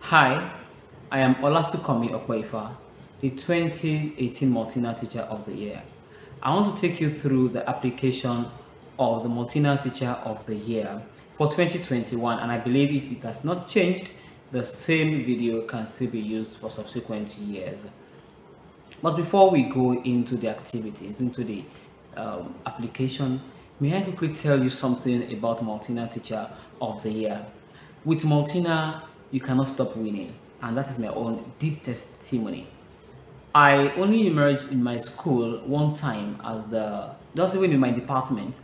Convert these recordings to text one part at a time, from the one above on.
Hi, I am Olasunkanmi Opeifa, the 2018 Maltina Teacher of the Year. I want to take you through the application of the Maltina Teacher of the Year for 2021, and I believe if it has not changed, the same video can still be used for subsequent years. But before we go into the activities, into the application, may I quickly tell you something about Maltina Teacher of the Year? With Maltina, you cannot stop winning, and that is my own deep testimony. I only emerged in my school one time as just even in my department,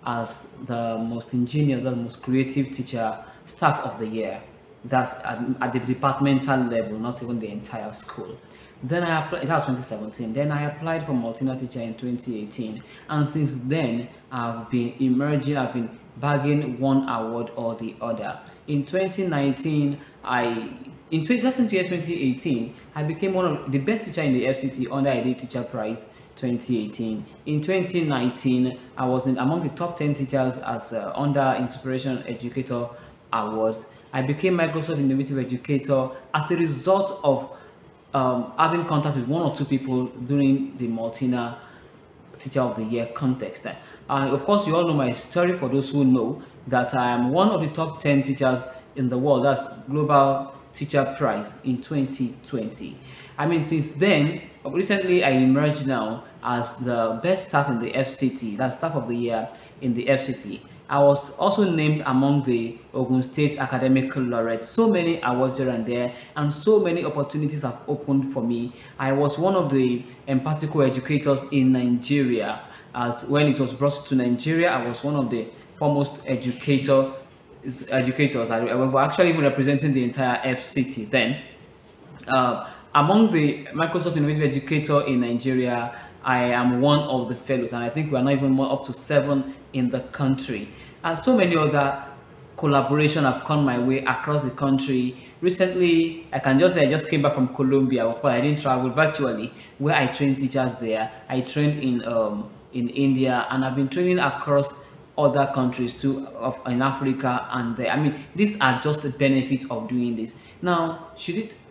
as the most ingenious, the most creative teacher, staff of the year. That's at the departmental level, not even the entire school. Then I applied, that was 2017. Then I applied for Maltina teacher in 2018. And since then, I've been emerging, I've been bagging one award or the other. In 2019, just in 2018, I became one of the best teacher in the FCT under ID Teacher Prize 2018. In 2019, I was among the top 10 teachers as under Inspiration Educator Awards. I became Microsoft Innovative Educator as a result of having contact with one or two people during the Maltina Teacher of the Year context. Of course, you all know my story for those who know that I am one of the top 10 teachers in the world. That's Global Teacher Prize in 2020. I mean, since then, recently I emerged now as the best staff in the FCT, that's Staff of the Year in the FCT. I was also named among the Ogun State Academic Laureates. So many awards here and there, and so many opportunities have opened for me. I was one of the empathical educators in Nigeria. As when it was brought to Nigeria, I was one of the foremost educators. I was actually even representing the entire FCT then. Among the Microsoft Innovative Educator in Nigeria, I am one of the fellows, and I think we are not even more up to 7 in the country. And so many other collaboration have come my way across the country. Recently, I can just say I just came back from Colombia. Of course, I didn't travel virtually, where I trained teachers there. I trained in India, and I've been training across other countries too, in Africa and there. I mean, these are just the benefits of doing this. Now,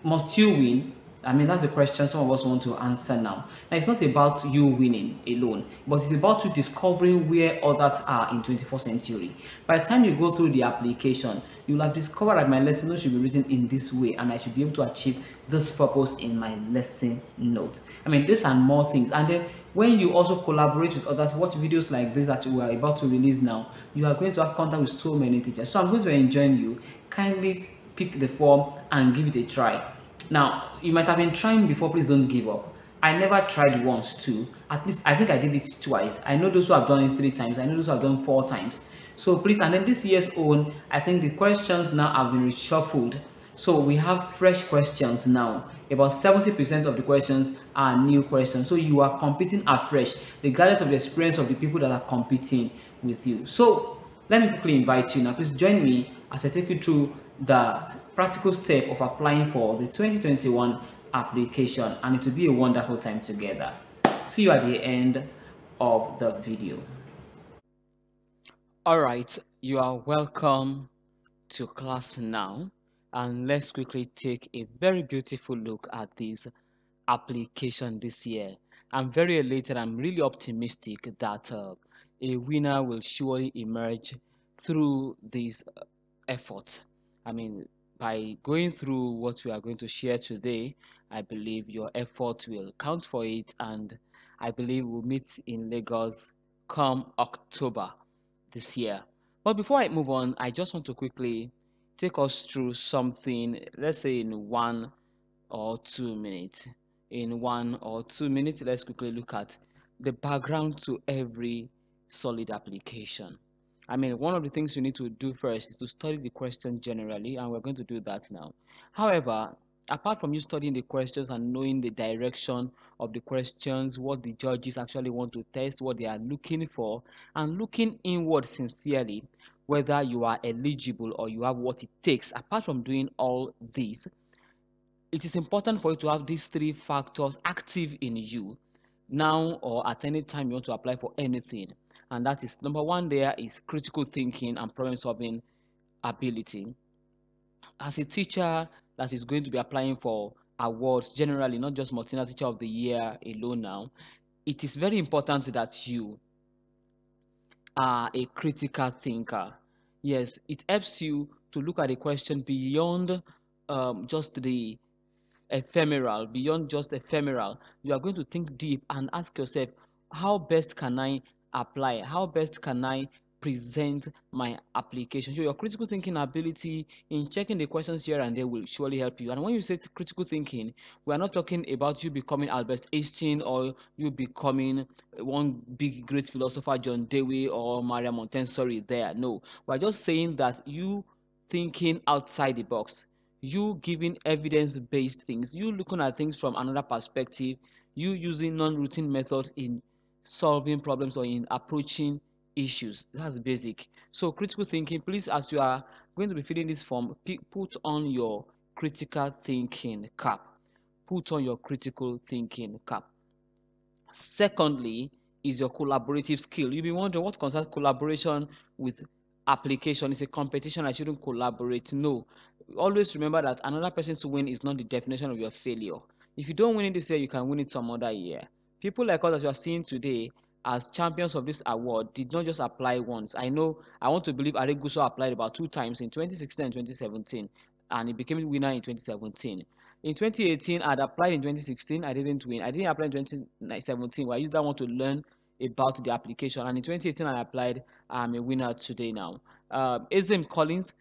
must you win? I mean, that's a question some of us want to answer now. Now, it's not about you winning alone, but it's about you discovering where others are in 21st century. By the time you go through the application, you'll have discovered that my lesson note should be written in this way, and I should be able to achieve this purpose in my lesson note. I mean, these and more things. And then when you also collaborate with others, watch videos like this that we are about to release now, you are going to have contact with so many teachers. So I'm going to enjoin you, kindly pick the form and give it a try. Now, you might have been trying before, please don't give up. I never tried once too. At least I think I did it twice. I know those who have done it 3 times. I know those who have done 4 times. So please, and then this year's own, I think the questions now have been reshuffled. So we have fresh questions now. About 70% of the questions are new questions. So you are competing afresh, regardless of the experience of the people that are competing with you. So let me quickly invite you now. Please join me as I take you through the practical step of applying for the 2021 application, and it will be a wonderful time together. See you at the end of the video. All right, you are welcome to class now, and let's quickly take a very beautiful look at this application this year. I'm very elated. I'm really optimistic that a winner will surely emerge through this effort. I mean, by going through what we are going to share today, I believe your effort will count for it, and I believe we'll meet in Lagos come October this year. But before I move on, I just want to quickly take us through something, let's say in 1 or 2 minutes. In 1 or 2 minutes, let's quickly look at the background to every solid application. I mean, one of the things you need to do first is to study the question generally, and we're going to do that now. However, apart from you studying the questions and knowing the direction of the questions, what the judges actually want to test, what they are looking for, and looking inward sincerely, whether you are eligible or you have what it takes, apart from doing all this, it is important for you to have these 3 factors active in you now or at any time you want to apply for anything. And that is number 1, there is critical thinking and problem solving ability. As a teacher, that is going to be applying for awards generally, not just Maltina Teacher of the Year alone now, it is very important that you are a critical thinker. Yes, it helps you to look at a question beyond just the ephemeral, beyond just ephemeral. You are going to think deep and ask yourself, how best can I apply? How best can I present my application? So your critical thinking ability in checking the questions here and there will surely help you. And when you say critical thinking, we are not talking about you becoming Albert Einstein or you becoming one big great philosopher, John Dewey or Maria Montessori there. No, we're just saying that you thinking outside the box, you giving evidence-based things, you looking at things from another perspective, you using non-routine methods in solving problems or in approaching issues. That's basic. So critical thinking, please, as you are going to be filling this form, put on your critical thinking cap. Put on your critical thinking cap. Secondly, is your collaborative skill. You'll be wondering what concerns collaboration with application. It's a competition. I shouldn't collaborate. No. Always remember that another person's win is not the definition of your failure. If you don't win it this year, you can win it some other year. People like us that you are seeing today as champions of this award did not just apply once. I want to believe Areguso applied about 2 times in 2016 and 2017, and he became winner in 2017. In 2018, I'd applied in 2016. I didn't win. I didn't apply in 2017. Well, I used that one to learn about the application. And in 2018, I applied. I'm a winner today now. Azim Collins,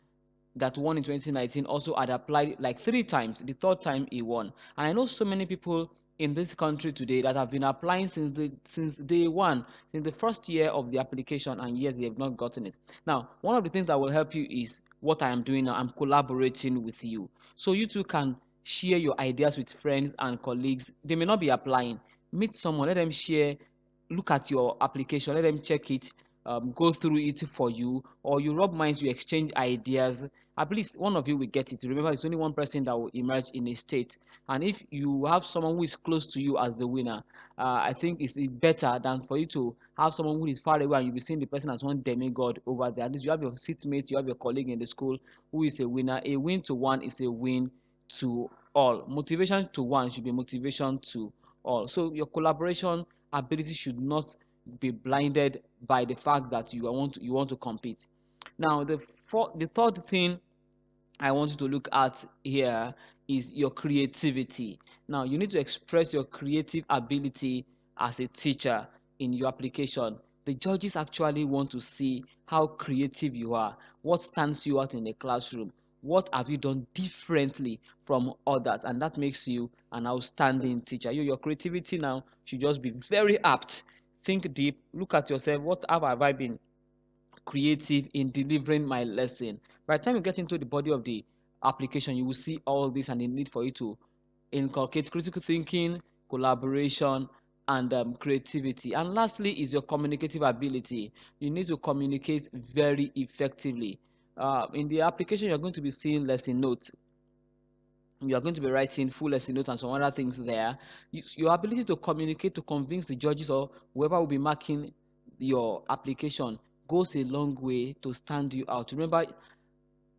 that won in 2019, also had applied like 3 times. The third time he won. And I know so many people in this country today that have been applying since day one, since the first year of the application, and yet they have not gotten it. Now, one of the things that will help you is what I am doing now. I'm collaborating with you, so you too can share your ideas with friends and colleagues. They may not be applying. Meet someone, let them share, look at your application, let them check it, go through it for you, or you rub minds, you exchange ideas. At least one of you will get it. Remember, it's only one person that will emerge in a state. And if you have someone who is close to you as the winner, I think it's better than for you to have someone who is far away and you'll be seeing the person as one demigod over there. At least you have your seatmate, you have your colleague in the school who is a winner. A win to one is a win to all. Motivation to one should be motivation to all. So your collaboration ability should not be blinded by the fact that you want to compete. Now, the third thing I want you to look at here is your creativity. Now, you need to express your creative ability as a teacher in your application. The judges actually want to see how creative you are, what stands you out in the classroom, what have you done differently from others, and that makes you an outstanding teacher. Your creativity now should just be very apt. Think deep, look at yourself, what have I been creative in delivering my lesson. By the time you get into the body of the application, you will see all this and the need for you to inculcate critical thinking, collaboration, and creativity. And lastly, is your communicative ability. You need to communicate very effectively. In the application, you're going to be seeing lesson notes. You are going to be writing full lesson notes and some other things there. Your ability to communicate, to convince the judges or whoever will be marking your application goes a long way to stand you out. Remember,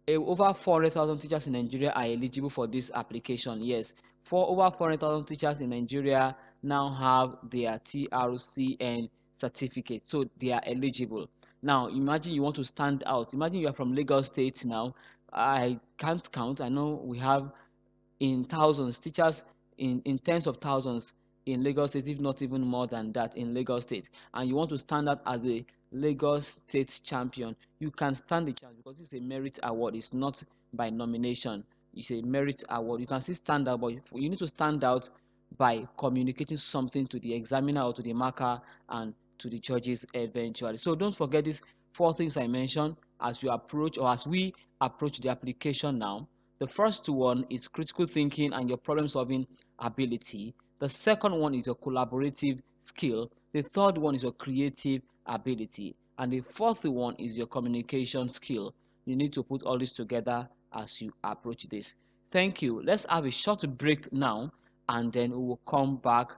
over 400,000 teachers in Nigeria are eligible for this application. Yes, for over 400,000 teachers in Nigeria now have their TRCN certificate, so they are eligible. Now, imagine you want to stand out. Imagine you are from Lagos State now. I can't count. I know we have in thousands, teachers in tens of thousands in Lagos State, if not even more than that in Lagos State, and you want to stand out as a Lagos State champion, you can stand the chance because it's a merit award. It's not by nomination. It's a merit award. You can still stand out, but you need to stand out by communicating something to the examiner or to the marker and to the judges eventually. So don't forget these 4 things I mentioned as you approach or as we approach the application now. The first one is critical thinking and your problem solving ability. The second one is your collaborative skill. The third one is your creative ability. And the fourth one is your communication skill. You need to put all this together as you approach this. Thank you. Let's have a short break now and then we will come back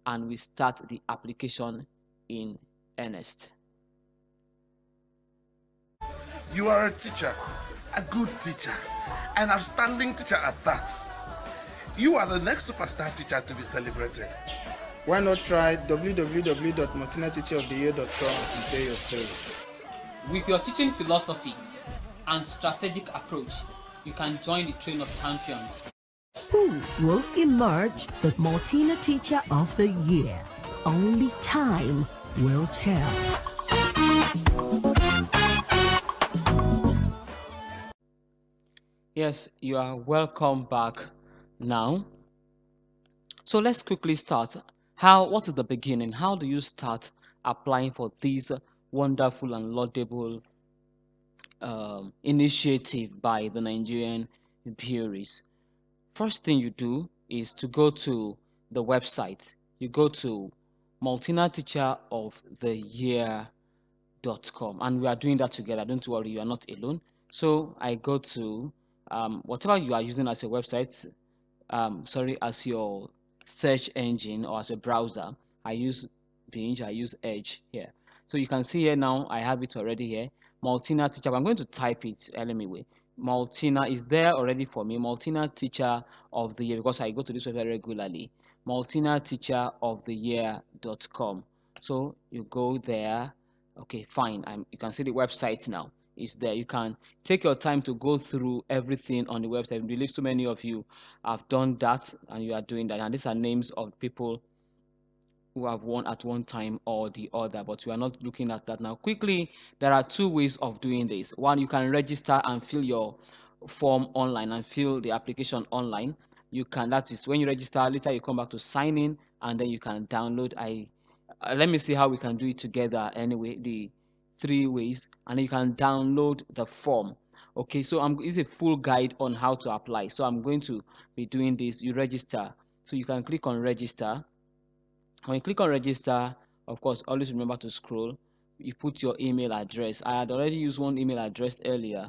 and we start the application in earnest. You are a teacher. a good teacher, an outstanding teacher at that. You are the next superstar teacher to be celebrated. Why not try www.maltinateacheroftheyear.com and tell your story? With your teaching philosophy and strategic approach, you can join the train of champions. Who will emerge the Maltina Teacher of the Year? Only time will tell. Yes, you are welcome back now. So let's quickly start. What is the beginning? How do you start applying for these wonderful and laudable initiative by the Nigerian bureaus? First thing you do is to go to the website. You go to multinateacheroftheyear.com, and we are doing that together. Don't worry, you are not alone. So I go to whatever you are using as your website, as your search engine or as a browser. I use Binge, I use Edge here. So you can see here now, I have it already here. Maltina teacher, I'm going to type it anyway. Maltina is there already for me. Maltina teacher of the year, because I go to this website regularly. Maltina teacher of the year.com. So you go there. Okay, fine. You can see the website now. Is there. You can take your time to go through everything on the website. I believe so many of you have done that and you are doing that. And these are names of people who have won at one time or the other, but we are not looking at that now. Quickly, there are two ways of doing this. One, you can register and fill your form online and fill the application online. You can, that is when you register, later you come back to sign in and then you can download. Let me see how we can do it together anyway, the three ways, and then you can download the form. Okay, so it's a full guide on how to apply. So I'm going to be doing this. You register, so you can click on register. When you click on register, of course, always remember to scroll. You put your email address. I had already used one email address earlier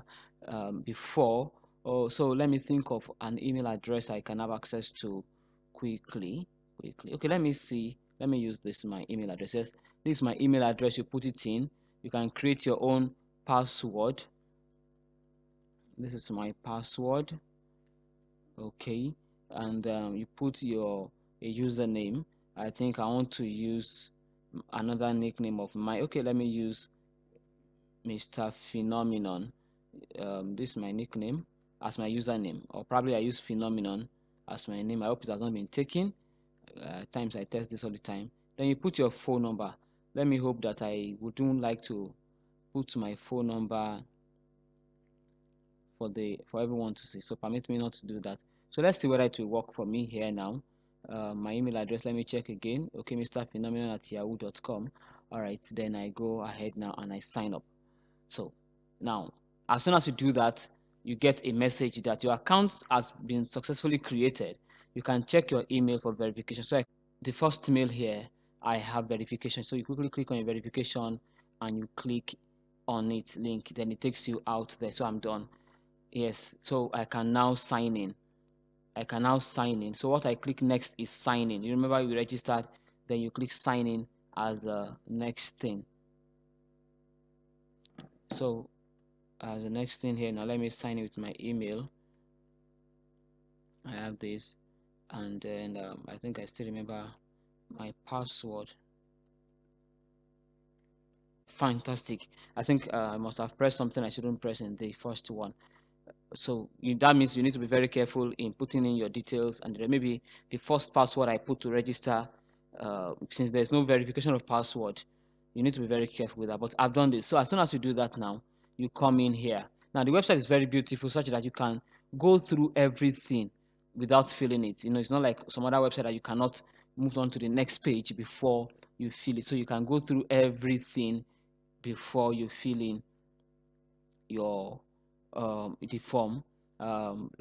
before. Oh, so let me think of an email address I can have access to quickly. Okay, let me see. Let me use this my email address. Yes, this is my email address. You put it in. You can create your own password. This is my password. Okay, and you put your a username. I think I want to use another nickname of mine. Okay, let me use Mr. Phenomenon. This is my nickname as my username, or probably I use Phenomenon as my name. I hope it has not been taken. Times I test this all the time. Then you put your phone number. Let me hope that I wouldn't like to put my phone number for everyone to see. So permit me not to do that. So let's see whether it will work for me here now. My email address, let me check again. Okay, Mr. Phenomenon at yahoo.com. All right, then I go ahead now and I sign up. So now, as soon as you do that, you get a message that your account has been successfully created. You can check your email for verification. So the first mail here, I have verification. So you quickly click on your verification and you click on it link. Then it takes you out there. So I'm done. Yes, so I can now sign in. So what I click next is sign in. You remember we registered, then you click sign in as the next thing. So as the next thing here, now let me sign in with my email. I have this, and then I think I still remember my password. Fantastic. I think I must have pressed something I shouldn't press in the first one. So that means you need to be very careful in putting in your details, and maybe the first password I put to register, since there's no verification of password, you need to be very careful with that. But I've done this. So as soon as you do that now, you come in here. Now the website is very beautiful, such that you can go through everything without filling it. It's not like some other website that you cannot move on to the next page before you fill it. So you can go through everything before you fill in your the form.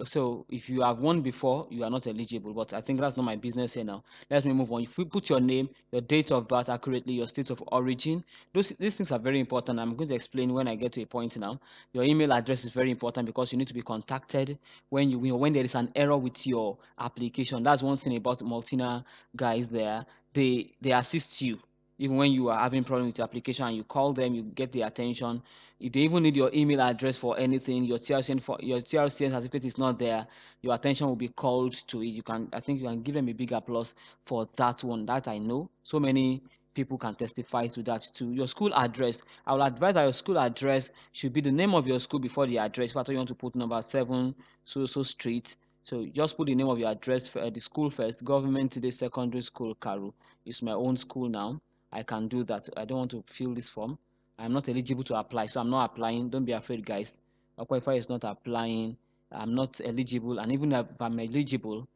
So if you have won before, you are not eligible, but I think that's not my business here now. Let me move on. If you put your name, your date of birth accurately, your state of origin, these things are very important. I'm going to explain when I get to a point now. Your email address is very important because you need to be contacted when there is an error with your application. That's one thing about Maltina guys there. They assist you. even when you are having problem with your application and you call them, you get the attention. If they even need your email address for anything, your TRCN certificate is not there, your attention will be called to it. I think you can give them a big applause for that one. That I know. So many people can testify to that too. Your school address. I will advise that your school address should be the name of your school before the address. If you want to put number 7 so street, so just put the name of your address for the school first. Government Today Secondary School, Karu. It's my own school now. I can do that. I don't want to fill this form. I'm not eligible to apply, so I'm not applying. Don't be afraid, guys. Opeifa is not applying. I'm not eligible, and even if I'm eligible,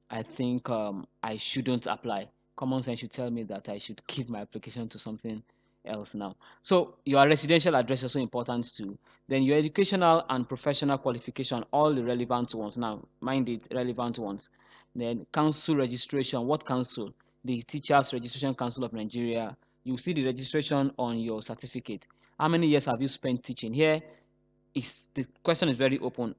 I think I shouldn't apply. Common sense should tell me that I should keep my application to something else now. So your residential address is also important too. Then your educational and professional qualification, all the relevant ones. Now, mind it, relevant ones. Then council registration. What council? The Teachers Registration Council of Nigeria. You see the registration on your certificate. How many years have you spent teaching? Here is the question is very open.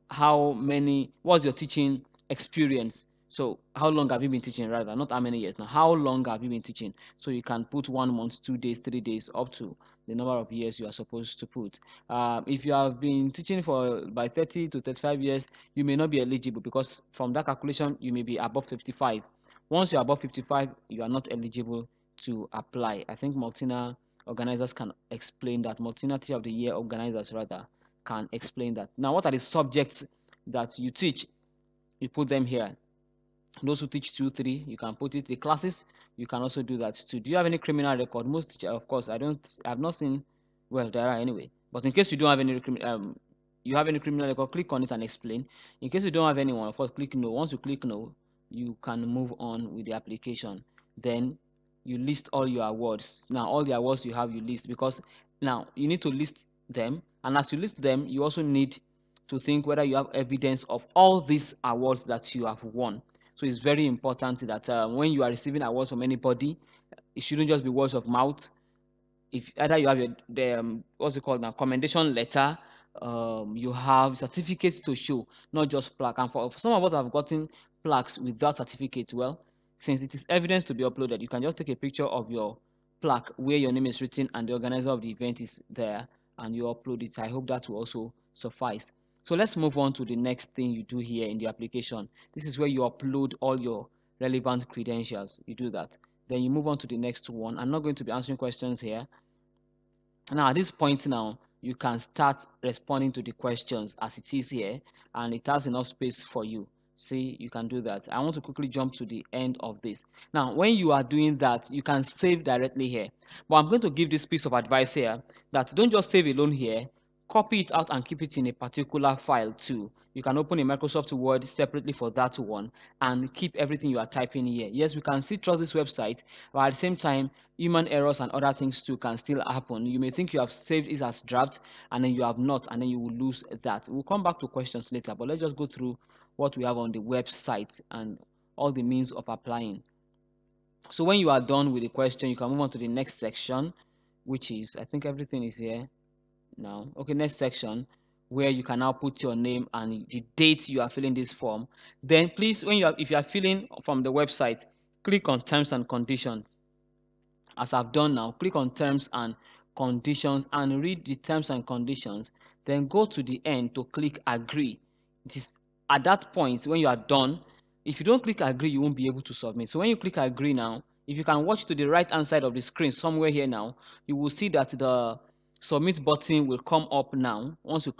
What's your teaching experience? So how long have you been teaching, rather, not how many years now, how long have you been teaching? So you can put 1 month, 2 days, 3 days, up to the number of years you are supposed to put. If you have been teaching for by 30 to 35 years, you may not be eligible, because from that calculation you may be above 55. Once you're above 55, you are not eligible to apply. I think Maltina organizers can explain that. Maltina Teacher of the Year organizers, rather, can explain that. Now, what are the subjects that you teach? You put them here. Those who teach 2, 3, you can put it. The classes, you can also do that too. Do you have any criminal record? Most teachers, of course, I've not seen. Well, there are anyway. But in case you don't have any you have any criminal record, click on it and explain. In case you don't have anyone, of course, click no. Once you click no, you can move on with the application. Then you list all your awards. Now, all the awards you have, you list, because now you need to list them. And as you list them, you also need to think whether you have evidence of all these awards that you have won. So it's very important that when you are receiving awards from anybody, it shouldn't just be words of mouth. If either you have what's it called now, commendation letter, you have certificates to show, not just plaque. And for some of us have gotten plaques without certificates, well, since it is evidence to be uploaded, you can just take a picture of your plaque where your name is written and the organizer of the event is there, and you upload it. I hope that will also suffice. So let's move on to the next thing you do here in the application. This is where you upload all your relevant credentials. You do that. Then you move on to the next one. I'm not going to be answering questions here. Now, at this point now, you can start responding to the questions as it is here, and it has enough space for you. See, you can do that. I want to quickly jump to the end of this. Now, when you are doing that, you can save directly here. But I'm going to give this piece of advice here, that don't just save alone here. Copy it out and keep it in a particular file too. You can open a Microsoft Word separately for that one and keep everything you are typing here. Yes, we can still trust this website, but at the same time, human errors and other things too can still happen. You may think you have saved it as draft and then you have not, and then you will lose that. We'll come back to questions later, but let's just go through what we have on the website and all the means of applying. So when you are done with the question, you can move on to the next section, which is, I think everything is here now. Okay, next section, where you can now put your name and the date you are filling this form. Then please, if you are filling from the website, click on terms and conditions. As I've done now, click on terms and conditions and read the terms and conditions. Then go to the end to click agree. It is at that point when you are done. If you don't click agree, you won't be able to submit. So when you click agree now, if you can watch to the right hand side of the screen somewhere here now, you will see that the submit button will come up now. Once I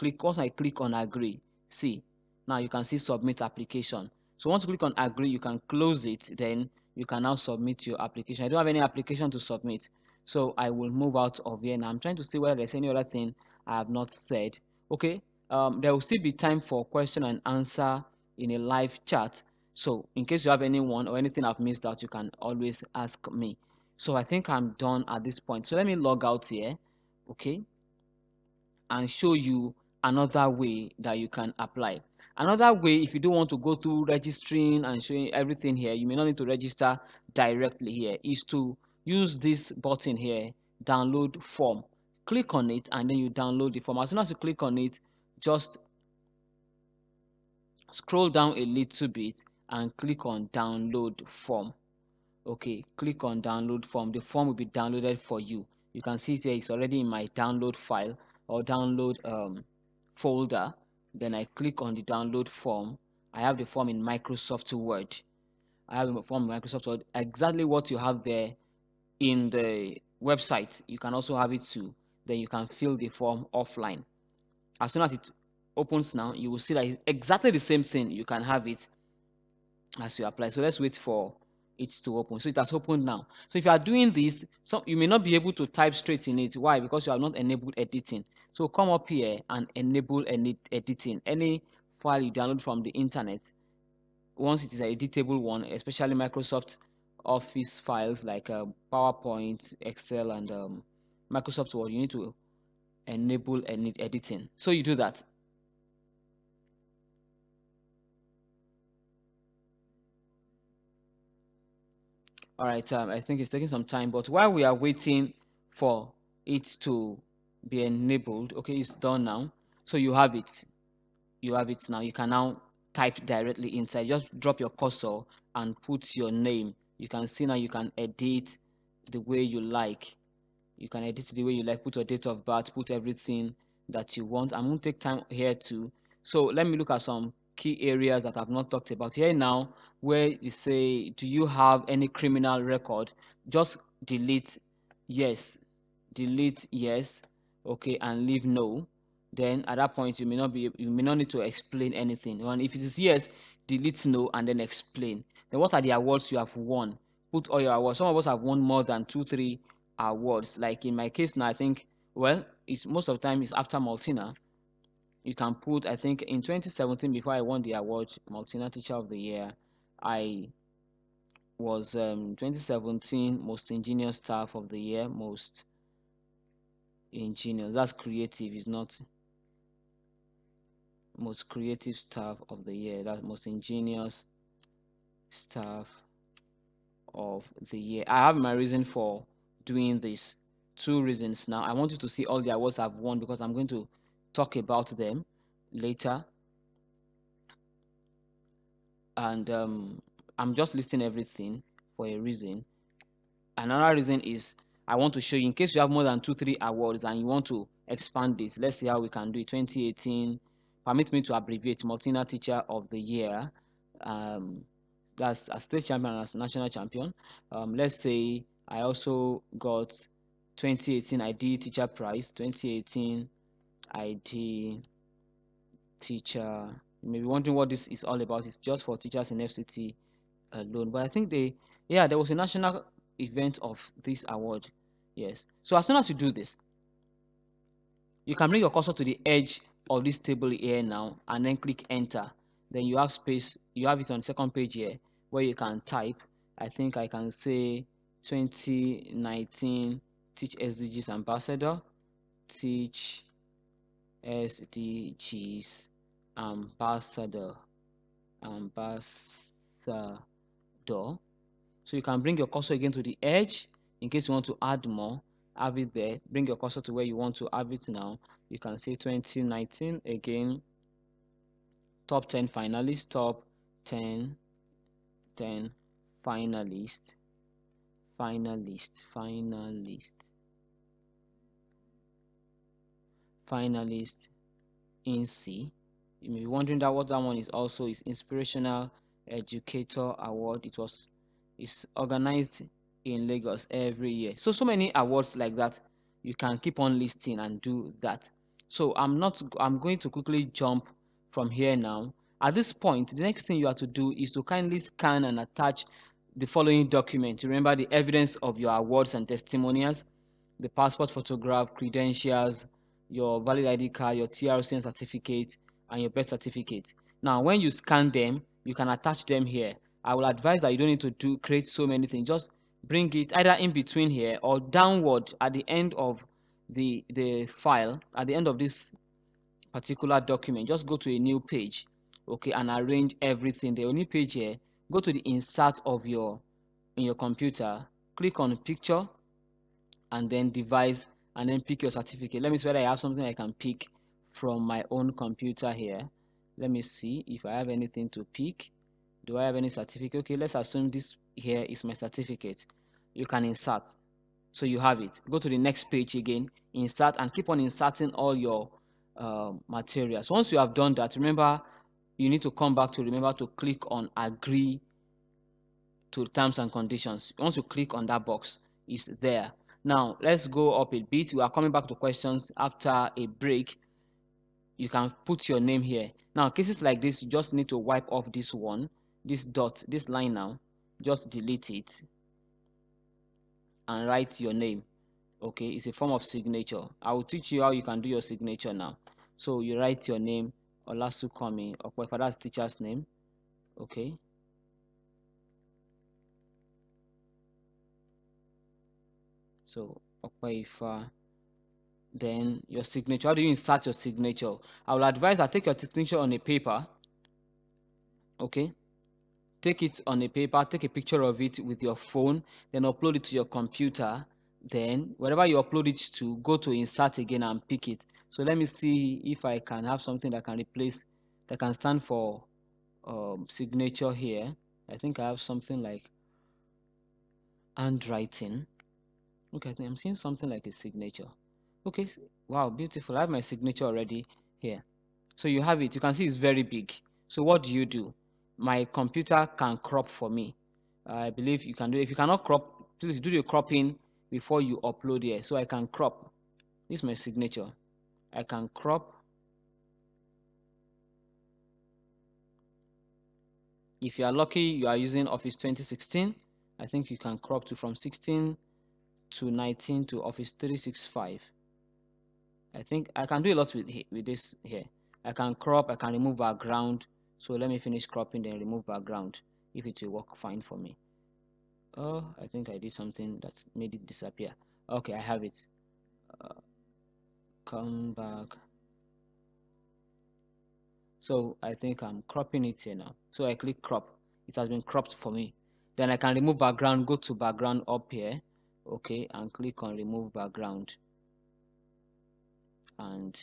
click on agree, see, now you can see submit application. So once you click on agree, you can close it. Then you can now submit your application. I don't have any application to submit, so I will move out of here. Now I'm trying to see whether there's any other thing I have not said. Okay, there will still be time for question and answer in a live chat. So in case you have anyone or anything I've missed out, you can always ask me. So I think I'm done at this point. So let me log out here, okay, and show you another way that you can apply. Another way, if you don't want to go through registering and showing everything here, you may not need to register directly here, is to use this button here, download form. Click on it and then you download the form. As soon as you click on it, just scroll down a little bit and click on download form. Okay, click on download form. The form will be downloaded for you. You can see there it's already in my download file or download folder. Then I click on the download form. I have the form in Microsoft Word. I have a form in Microsoft Word. Exactly what you have there in the website, you can also have it too. Then you can fill the form offline. As soon as it opens now, you will see that it's exactly the same thing. You can have it as you apply. So let's wait for it to open. So it has opened now. So if you are doing this, you may not be able to type straight in it. Why? Because you have not enabled editing. So come up here and enable editing. Any file you download from the internet, once it is an editable one, especially Microsoft Office files like PowerPoint, Excel, and Microsoft Word, you need to enable editing. So you do that. All right, I think it's taking some time, but while we are waiting for it to be enabled, okay, it's done now. So you have it. You have it now. You can now type directly inside. Just drop your cursor and put your name. You can see now you can edit the way you like. You can edit it the way you like. Put your date of birth, put everything that you want. I'm going to take time here too. So let me look at some key areas that I've not talked about here now, where you say, do you have any criminal record? Just delete yes, delete yes, okay, and leave no. Then at that point you may not need to explain anything. And if it is yes, delete no and then explain. Then what are the awards you have won? Put all your awards. Some of us have won more than 2-3 awards. Like in my case now, I think, well, it's most of the time it's after Maltina. You can put, I think in 2017, before I won the award Maltina Teacher of the Year, I was 2017 most ingenious staff of the year. Most ingenious, that's creative, is not most creative staff of the year. That's most ingenious staff of the year. I have my reason for doing this. Two reasons. Now I want you to see all the awards I've won, because I'm going to talk about them later. And I'm just listing everything for a reason. Another reason is I want to show you, in case you have more than 2-3 awards and you want to expand this. Let's see how we can do it. 2018, permit me to abbreviate, Maltina Teacher of the Year. That's a state champion and as national champion. Let's say I also got 2018 ID Teacher Prize. 2018 ID Teacher. You may be wondering what this is all about. It's just for teachers in FCT alone. But I think there was a national event of this award. Yes. So as soon as you do this, you can bring your cursor to the edge of this table here now and then click enter. Then you have space. You have it on the second page here where you can type. I think I can say 2019 Teach SDGs Ambassador. Teach SDGs Ambassador. So you can bring your cursor again to the edge in case you want to add more. Have it there. Bring your cursor to where you want to have it now. You can say 2019 again. Top 10 finalists. Top 10 finalist. Finalist in C. You may be wondering that what that one is also is Inspirational Educator Award. It's organized in Lagos every year. So many awards like that. You can keep on listing and do that. So I'm going to quickly jump from here now. At this point, the next thing you have to do is to kindly scan and attach the following documents. Remember the evidence of your awards and testimonials, the passport photograph, credentials, your valid ID card, your TRCN certificate, and your birth certificate. Now, when you scan them, you can attach them here. I will advise that you don't need to create so many things. Just bring it either in between here or downward at the end of the file, at the end of this particular document. Just go to a new page, okay, and arrange everything. The only page here, go to the insert of in your computer, click on picture, and then device, and then pick your certificate. Let me see whether I have something I can pick from my own computer here. Let me see if I have anything to pick. Do I have any certificate? Okay, let's assume this here is my certificate. You can insert. So you have it. Go to the next page again, insert, and keep on inserting all your materials. Once you have done that, remember you need to come back to remember to click on agree to terms and conditions. Once you click on that box, it's there. Now let's go up a bit. We are coming back to questions after a break. You can put your name here. Now cases like this, you just need to wipe off this one, this dot, this line. Now just delete it and write your name. Okay, it's a form of signature. I will teach you how you can do your signature now. So you write your name, Olasunkanmi Opeifa, that's teacher's name. Okay, so Opeifa. Then your signature. How do you insert your signature? I will advise that take your signature on a paper. Okay, take it on a paper, take a picture of it with your phone, then upload it to your computer. Then wherever you upload it to, go to insert again and pick it. So let me see if I can have something that can replace, that can stand for signature here. I think I have something like handwriting. Okay, I think I'm seeing something like a signature. Okay, wow, beautiful. I have my signature already here. So you have it. You can see it's very big. So what do? My computer can crop for me. I believe you can do it. If you cannot crop, please do the cropping before you upload here. So I can crop. This is my signature. I can crop. If you are lucky, you are using Office 2016. I think you can crop to from 16 to 19 to Office 365. I think I can do a lot with this here. I can crop, I can remove background. So let me finish cropping, then remove background if it will work fine for me. Oh, I think I did something that made it disappear. Okay, I have it. Come back. So I think I'm cropping it here now. So I click crop. It has been cropped for me. Then I can remove background, go to background up here. Okay, and click on remove background. And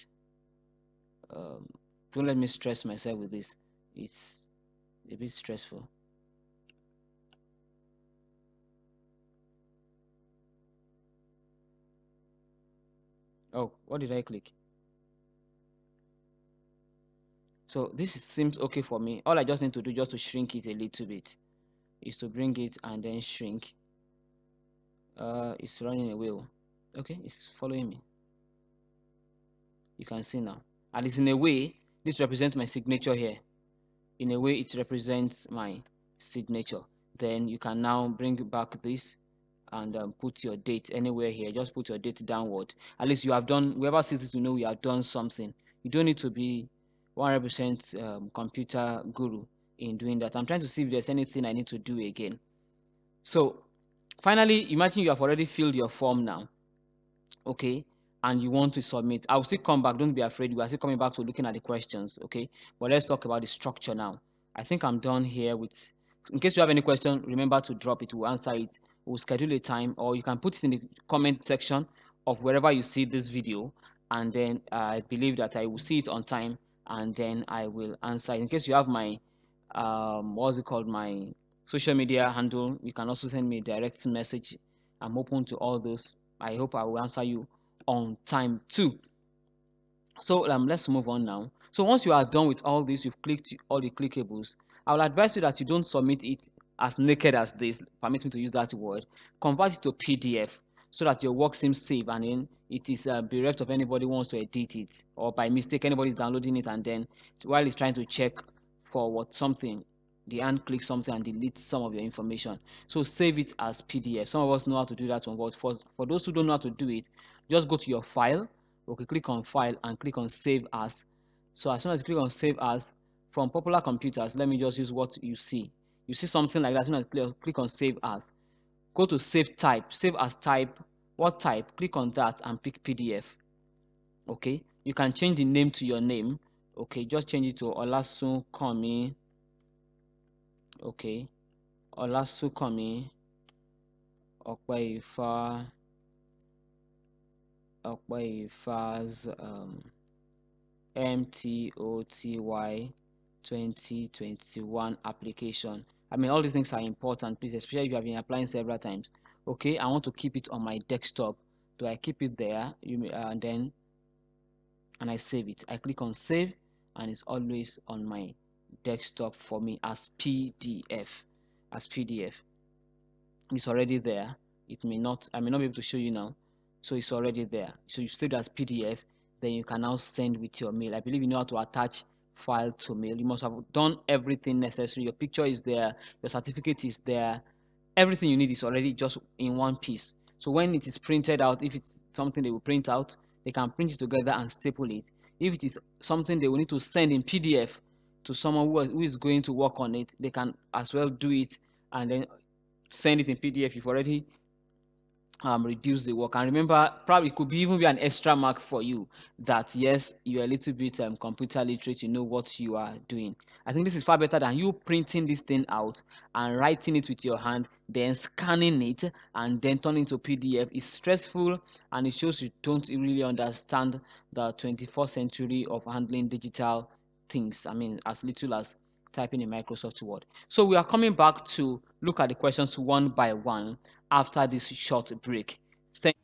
don't let me stress myself with this. It's a bit stressful. Oh, what did I click? So this seems okay for me. All I just need to do just to shrink it a little bit is to bring it and then shrink. It's running away. Okay, it's following me. You can see now. And it's in a way, this represents my signature here. In a way, it represents my signature. Then you can now bring back this and put your date anywhere here. Just put your date downward. At least you have done, whoever sees it to know you have done something. You don't need to be 100% computer guru in doing that. I'm trying to see if there's anything I need to do again. So finally, imagine you have already filled your form now. Okay, and you want to submit. I'll still come back, don't be afraid. We are still coming back to looking at the questions. Okay, but let's talk about the structure now. I think I'm done here with, in case you have any question, remember to drop it, we'll answer it. We'll schedule a time, or you can put it in the comment section of wherever you see this video, and then I believe that I will see it on time, and then I will answer. In case you have my what's it called, my social media handle, you can also send me a direct message. I'm open to all those. I hope I will answer you on time too. So let's move on now. So once you are done with all this, you've clicked all the clickables, I will advise you that you don't submit it as naked as this, permit me to use that word. Convert it to PDF so that your work seems safe, and then it is bereft of anybody who wants to edit it, or by mistake anybody is downloading it and then while it's trying to check for what something, the hand clicks something and deletes some of your information. So save it as PDF. Some of us know how to do that one, but for those who don't know how to do it, just go to your file. Okay, click on file and click on save as. So as soon as you click on save as, from popular computers, let me just use what you see. You see something like that. As soon as you click on save as, go to save type, save as type. What type? Click on that and pick PDF. Okay, you can change the name to your name. Okay, just change it to Olasunkanmi. Okay, Olasunkanmi Opeifa, Opeifa's MTOTY 2021 application. I mean, all these things are important, please, especially if you have been applying several times. Okay, I want to keep it on my desktop. Do I keep it there? And I save it. I click on save, and it's always on my desktop for me as PDF. As PDF, it's already there. I may not be able to show you now, so it's already there. So you save it as PDF, then you can now send with your mail. I believe you know how to attach file to mail. You must have done everything necessary. Your picture is there, your certificate is there, everything you need is already just in one piece. So when it is printed out, if it's something they will print out, they can print it together and staple it. If it is something they will need to send in PDF to someone who is going to work on it, they can as well do it and then send it in PDF. You've already reduce the work. And remember, probably it could be even be an extra mark for you that yes, you're a little bit computer literate, you know what you are doing. I think this is far better than you printing this thing out and writing it with your hand, then scanning it and then turning to PDF. It's stressful and it shows you don't really understand the 21st century of handling digital things. I mean, as little as typing in Microsoft Word. So we are coming back to look at the questions one by one after this short break. Thank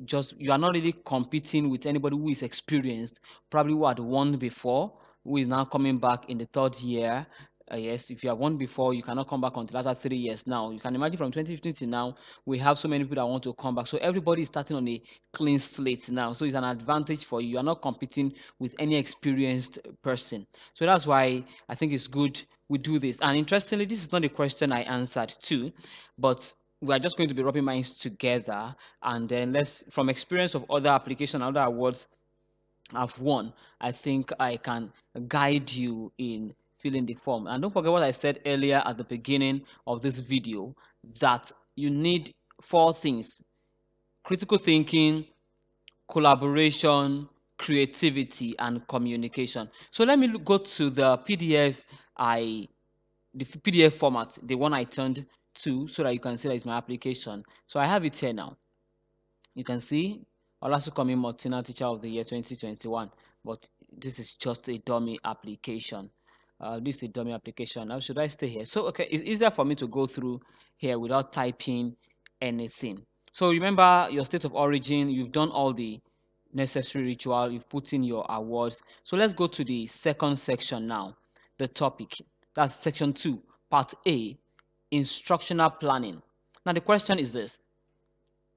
just you are not really competing with anybody who is experienced, probably who had won before, who is now coming back in the third year. Yes, if you have won before, you cannot come back until after 3 years now. You can imagine from 2015 to now, we have so many people that want to come back. So everybody is starting on a clean slate now. So it's an advantage for you. You are not competing with any experienced person. So that's why I think it's good we do this. And interestingly, this is not a question I answered to, but we are just going to be rubbing minds together, and then let's from experience of other application, other awards I've won, I think I can guide you in filling the form. And don't forget what I said earlier at the beginning of this video, that you need 4 things: critical thinking, collaboration, creativity, and communication. So let me go to the PDF format, the one I turned to, so that you can see that it's my application. So I have it here now. You can see Olasunkanmi Maltina Teacher of the Year 2021, but this is just a dummy application. This is a dummy application. Now, should I stay here? So, okay, it's easier for me to go through here without typing anything. So, remember your state of origin. You've done all the necessary ritual. You've put in your awards. So, let's go to the second section now, the topic. That's section 2, part A, instructional planning. Now, the question is this: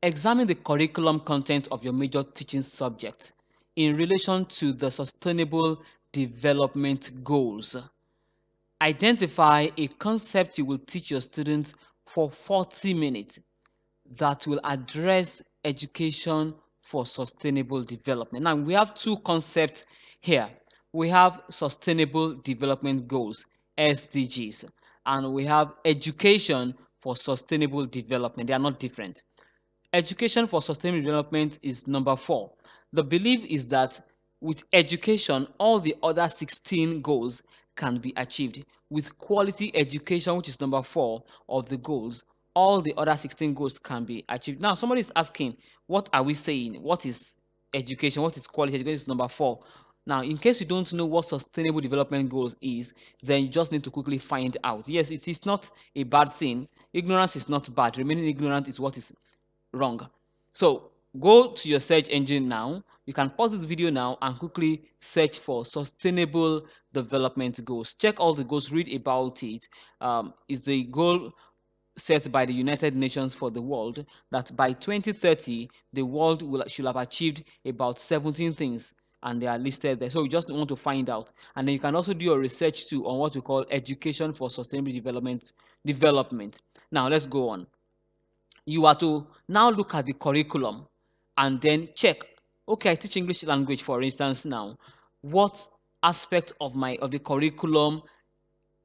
examine the curriculum content of your major teaching subject in relation to the Sustainable Development Goals. Identify a concept you will teach your students for 40 minutes that will address education for sustainable development. Now, we have 2 concepts here. We have Sustainable Development Goals, SDGs, and we have Education for Sustainable Development. They are not different. Education for sustainable development is number 4. The belief is that with education, all the other 16 goals can be achieved. With quality education, which is number 4 of the goals, all the other 16 goals can be achieved. Now, somebody is asking, what are we saying? What is education? What is quality education? Is number 4. Now, in case you don't know what sustainable development goals is, then you just need to quickly find out. Yes, it is not a bad thing. Ignorance is not bad. Remaining ignorant is what is wrong. So go to your search engine now. You can pause this video now and quickly search for sustainable development goals. Check all the goals, read about it. Is the goal set by the United Nations for the world that by 2030 the world should have achieved about 17 things, and they are listed there. So you just want to find out, and then you can also do your research too on what we call education for sustainable development. Now let's go on. You are to now look at the curriculum and then check, okay, I teach English language, for instance. Now, what aspect of the curriculum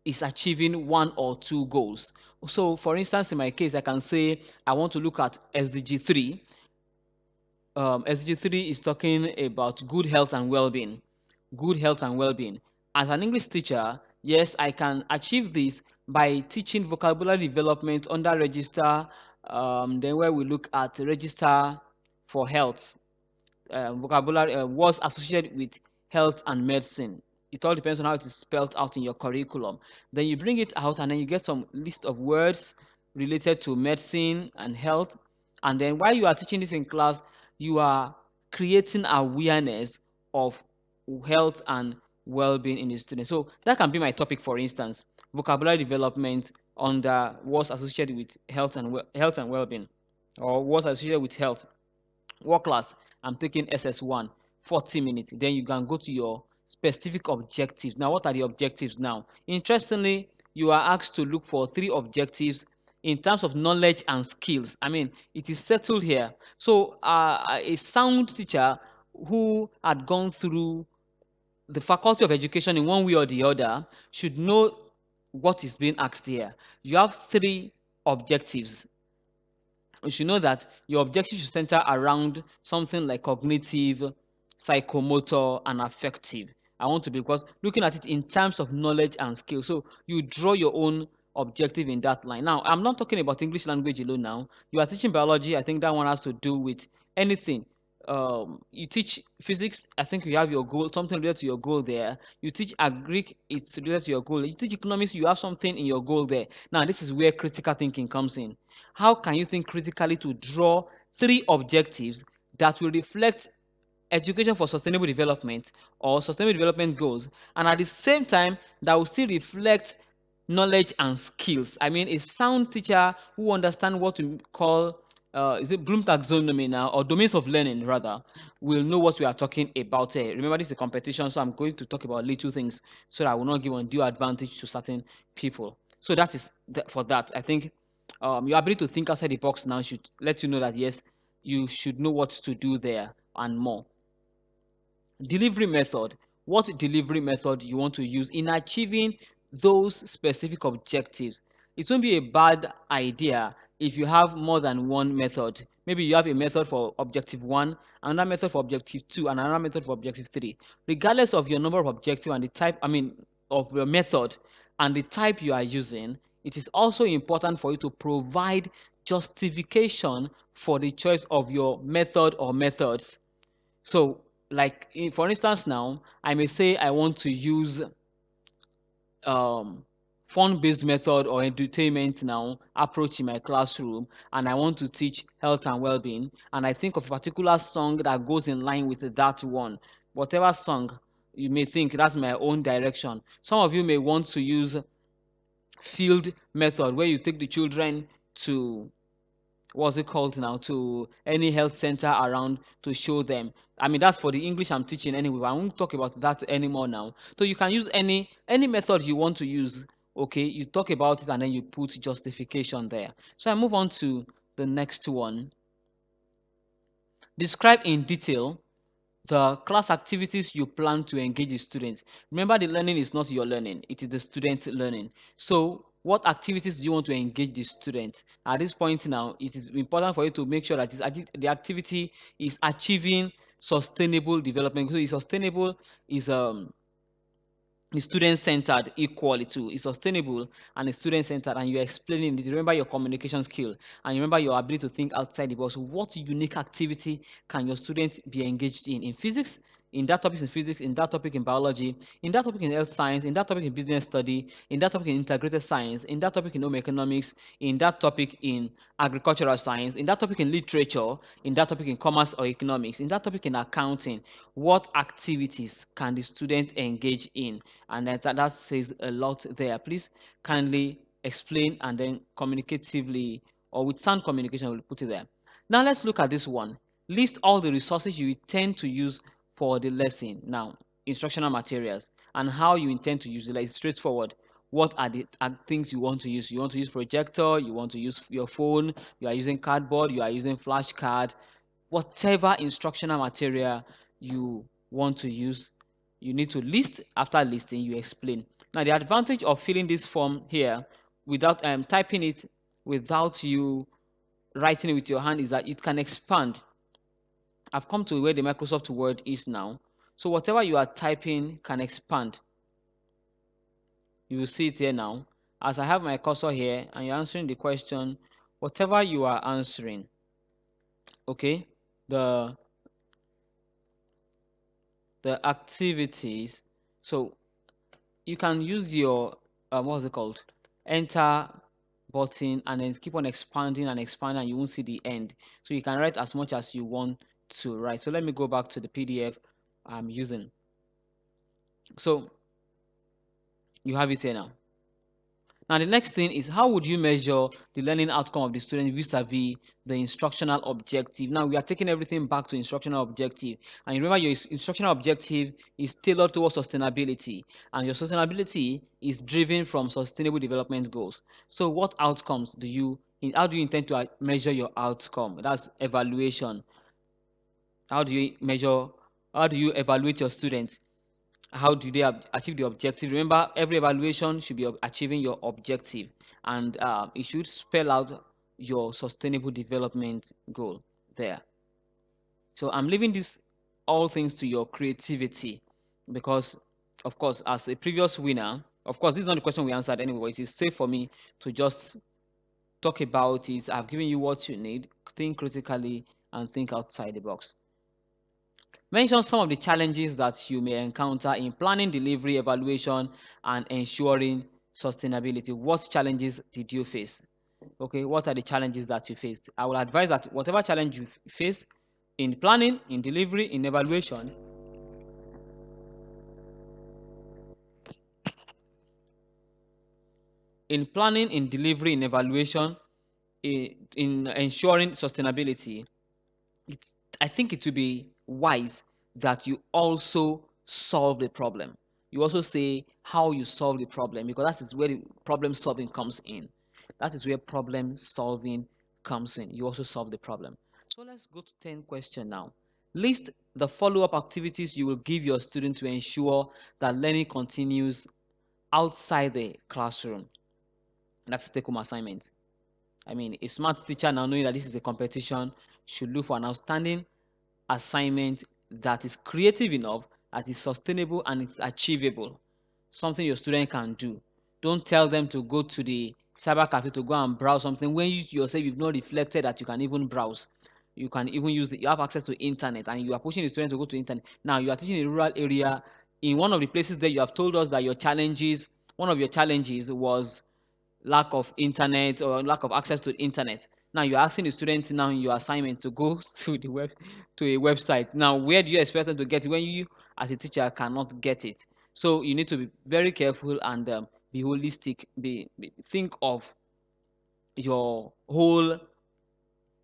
is achieving 1 or 2 goals? So for instance, in my case, I can say I want to look at SDG 3. SDG 3 is talking about good health and well-being. Good health and well-being. As an English teacher, yes, I can achieve this by teaching vocabulary development under register, then where we look at register for health, vocabulary, words associated with health and medicine. It all depends on how it is spelled out in your curriculum. Then you bring it out and then you get some list of words related to medicine and health. And then while you are teaching this in class, you are creating awareness of health and well-being in the students. So that can be my topic, for instance, vocabulary development under words associated with health and well-being, or words associated with health. Work class, I'm taking SS1, 40 minutes. Then you can go to your specific objectives. Now, what are the objectives now? Interestingly, you are asked to look for 3 objectives in terms of knowledge and skills. I mean, it is settled here. So, a sound teacher who had gone through the faculty of education in one way or the other should know what is being asked here. You have 3 objectives. You should know that your objective should center around something like cognitive, psychomotor, and affective. I want to be, because looking at it in terms of knowledge and skill. So you draw your own objective in that line. Now, I'm not talking about English language alone now. You are teaching biology. I think that one has to do with anything. You teach physics. I think you have your goal, something related to your goal there. You teach Greek, it's related to your goal. You teach economics, you have something in your goal there. Now, this is where critical thinking comes in. How can you think critically to draw 3 objectives that will reflect education for sustainable development or sustainable development goals, and at the same time that will still reflect knowledge and skills? I mean, a sound teacher who understands what we call is it Bloom taxonomy now, or domains of learning rather, will know what we are talking about here. Remember, this is a competition, so I'm going to talk about little things so that I will not give undue advantage to certain people. So that is for that. I think your ability to think outside the box now should let you know that yes, you should know what to do there and more. Delivery method. What delivery method you want to use in achieving those specific objectives? It won't be a bad idea if you have more than one method. Maybe you have a method for objective 1, another method for objective 2, and another method for objective 3. Regardless of your number of objectives and the type, of your method and the type you are using, it is also important for you to provide justification for the choice of your method or methods. So, like for instance, now I may say I want to use fun-based method or entertainment now approach in my classroom, and I want to teach health and well-being, and I think of a particular song that goes in line with that one. Whatever song you may think, that's my own direction. Some of you may want to use field method, where you take the children to, what's it called now, to any health center around to show them. I mean, that's for the English I'm teaching anyway. I won't talk about that anymore now. So you can use any method you want to use. Okay, you talk about it and then you put justification there. So I move on to the next one. Describe in detail the class activities you plan to engage the students. Remember, the learning is not your learning, it is the student learning. So what activities do you want to engage the students? At this point now, it is important for you to make sure that the activity is achieving sustainable development. So sustainable is student-centered equally too. It's sustainable and it's student-centered, and you're explaining it. Remember your communication skill, and remember your ability to think outside the box. What unique activity can your students be engaged in physics, in that topic in physics, in that topic in biology, in that topic in health science, in that topic in business study, in that topic in integrated science, in that topic in home economics, in that topic in agricultural science, in that topic in literature, in that topic in commerce or economics, in that topic in accounting. What activities can the student engage in? And that says a lot there. Please kindly explain, and then communicatively or with sound communication, we'll put it there. Now let's look at this one. List all the resources you intend to use for the lesson. Now, instructional materials and how you intend to use it. Like, it's straightforward. What are the things you want to use? You want to use projector, you want to use your phone, you are using cardboard, you are using flashcard. Whatever instructional material you want to use, you need to list. After listing, you explain. Now, the advantage of filling this form here without typing it, without you writing it with your hand, is that it can expand. I've come to where the Microsoft Word is now. So whatever you are typing can expand. You will see it here now. As I have my cursor here and you're answering the question, whatever you are answering, okay, the activities. So you can use your what's it called, enter button, and then keep on expanding and expanding, and you won't see the end. So you can write as much as you want to write. So let me go back to the PDF I'm using. So you have it here now. Now, the next thing is, how would you measure the learning outcome of the student vis-a-vis the instructional objective? Now, we are taking everything back to instructional objective. And remember, your instructional objective is tailored towards sustainability. And your sustainability is driven from sustainable development goals. So what outcomes how do you intend to measure your outcome? That's evaluation. How do you evaluate your students? How do they achieve the objective? Remember, every evaluation should be achieving your objective, and it should spell out your sustainable development goal there. So I'm leaving this all things to your creativity, because of course, as a previous winner, of course, this is not the question we answered anyway. It is safe for me to just talk about it. I've given you what you need. Think critically and think outside the box. Mention some of the challenges that you may encounter in planning, delivery, evaluation, and ensuring sustainability. What challenges did you face? Okay, what are the challenges that you faced? I will advise that whatever challenge you face in planning, in delivery, in evaluation, in planning, in delivery, in evaluation, in ensuring sustainability, I think it would be wise that you also solve the problem. You also say how you solve the problem, because that is where the problem solving comes in. That is where problem solving comes in. You also solve the problem. So let's go to 10 question now. List the follow-up activities you will give your student to ensure that learning continues outside the classroom. That's take-home assignment. I mean, a smart teacher, now knowing that this is a competition, should look for an outstanding assignment that is creative enough, that is sustainable, and it's achievable. Something your student can do. Don't tell them to go to the cyber cafe to go and browse something when you yourself you've not reflected that you can even browse. You can even you have access to internet, and you are pushing the student to go to internet. Now you are teaching in a rural area. In one of the places there, you have told us that one of your challenges was lack of internet or lack of access to the internet. Now you're asking the students now in your assignment to go to a website. Now, where do you expect them to get it when you, as a teacher, cannot get it? So you need to be very careful and be holistic. Think of your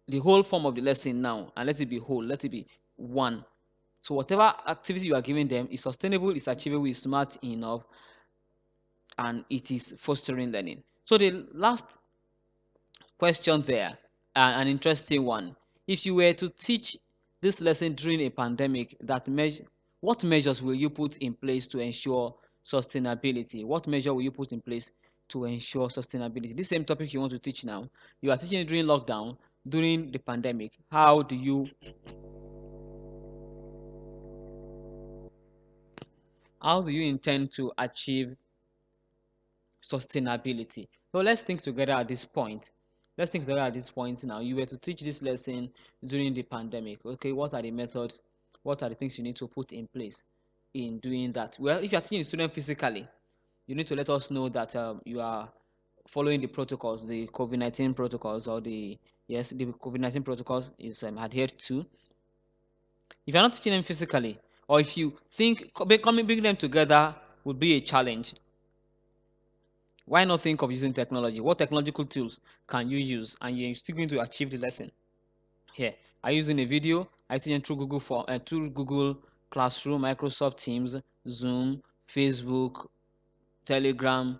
the whole form of the lesson now, and let it be whole. Let it be one. So whatever activity you are giving them is sustainable, is achievable, is smart enough, and it is fostering learning. So the last question there, an interesting one. If you were to teach this lesson during a pandemic, what measures will you put in place to ensure sustainability? What measure will you put in place to ensure sustainability? This same topic you want to teach now, you are teaching it during lockdown, during the pandemic. How do you How do you intend to achieve sustainability? So let's think together at this point. Let's think together at this point now. You were to teach this lesson during the pandemic. Okay, what are the methods? What are the things you need to put in place in doing that? Well, if you're teaching a student physically, you need to let us know that you are following the protocols, the COVID-19 protocols, or the yes, the COVID-19 protocols is adhered to. If you're not teaching them physically, or if you think bringing them together would be a challenge, why not think of using technology? What technological tools can you use, and you're still going to achieve the lesson? Here, are you using a video? Are you teaching through Google Classroom, Microsoft Teams, Zoom, Facebook, Telegram,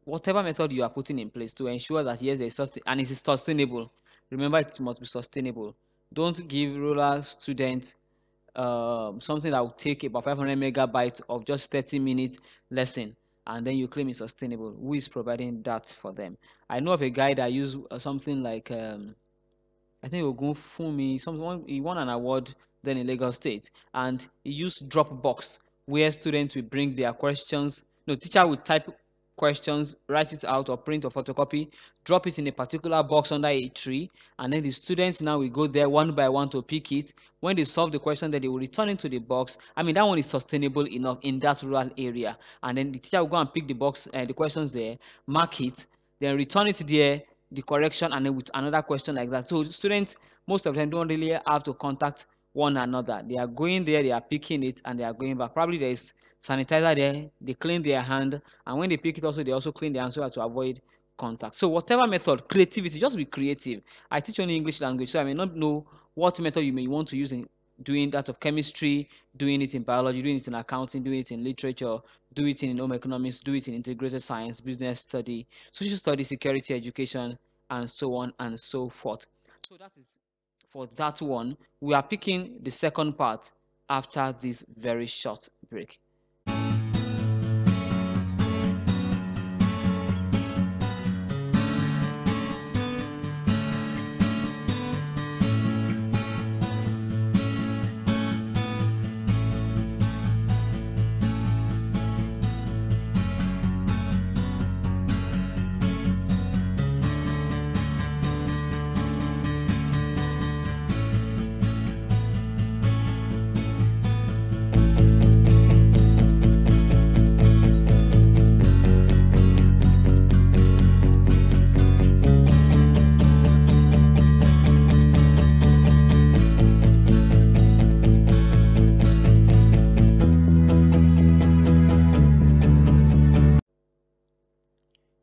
whatever method you are putting in place to ensure that yes, and it is sustainable. Remember, it must be sustainable. Don't give rural students something that will take about 500 megabytes of just 30 minute lesson, and then you claim it's sustainable. Who is providing that for them? I know of a guy that used something like I think Ogunfunmi, someone he won an award then in Lagos State, and he used Dropbox where students will bring their questions. No, teacher will type questions, write it out or print or photocopy, drop it in a particular box under a tree, and then the students now will go there one by one to pick it. When they solve the question, then they will return it to the box. I mean, that one is sustainable enough in that rural area, and then the teacher will go and pick the box, the questions there, mark it, then return it there, the correction, and then with another question like that. So students most of them don't really have to contact one another. They are going there, they are picking it, and they are going back. Probably there is sanitizer there, they clean their hand, and when they pick it also, they also clean their hand so as to avoid contact. So whatever method, creativity, just be creative. I teach only English language, so I may not know what method you may want to use in doing that of chemistry, doing it in biology, doing it in accounting, doing it in literature, do it in home economics, do it in integrated science, business study, social study, security, education, and so on and so forth. So that is for that one. We are picking the second part after this very short break.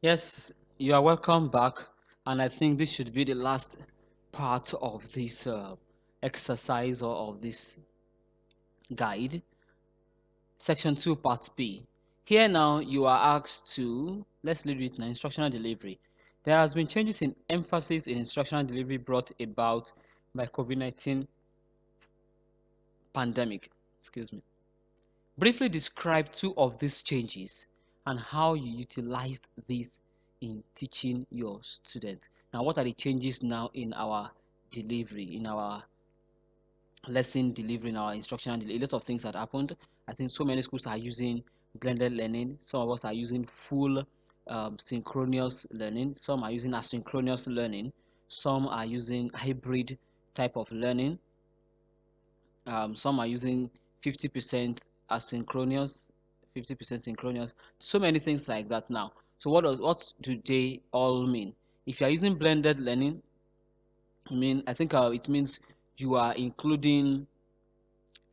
Yes, you are welcome back, and I think this should be the last part of this exercise or of this guide. Section 2, Part B. Here now you are asked to, let's read it now, instructional delivery. There has been changes in emphasis in instructional delivery brought about by COVID-19 pandemic. Excuse me. Briefly describe two of these changes and how you utilized this in teaching your students. Now, what are the changes now in our delivery, in our lesson delivery, in our instructional delivery? A lot of things that happened. I think so many schools are using blended learning. Some of us are using full synchronous learning. Some are using asynchronous learning. Some are using hybrid type of learning. Some are using 50% asynchronous, 50% synchronous. So many things like that now. So what do they all mean? If you are using blended learning, I think it means you are including